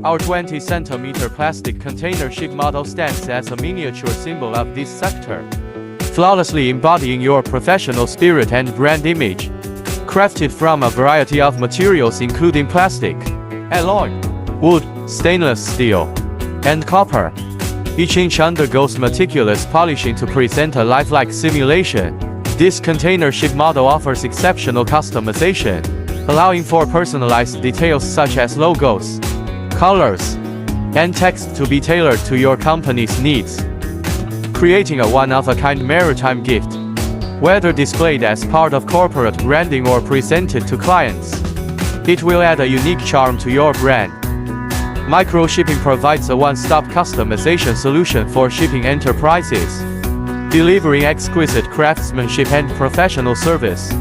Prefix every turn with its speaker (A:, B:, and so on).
A: Our 20-centimeter plastic container ship model stands as a miniature symbol of this sector, flawlessly embodying your professional spirit and brand image. Crafted from a variety of materials including plastic, alloy, wood, stainless steel, and copper, each inch undergoes meticulous polishing to present a lifelike simulation. This container ship model offers exceptional customization, allowing for personalized details such as logos, colors, and text to be tailored to your company's needs, creating a one-of-a-kind maritime gift. Whether displayed as part of corporate branding or presented to clients, it will add a unique charm to your brand. Microshipping provides a one-stop customization solution for shipping enterprises, delivering exquisite craftsmanship and professional service.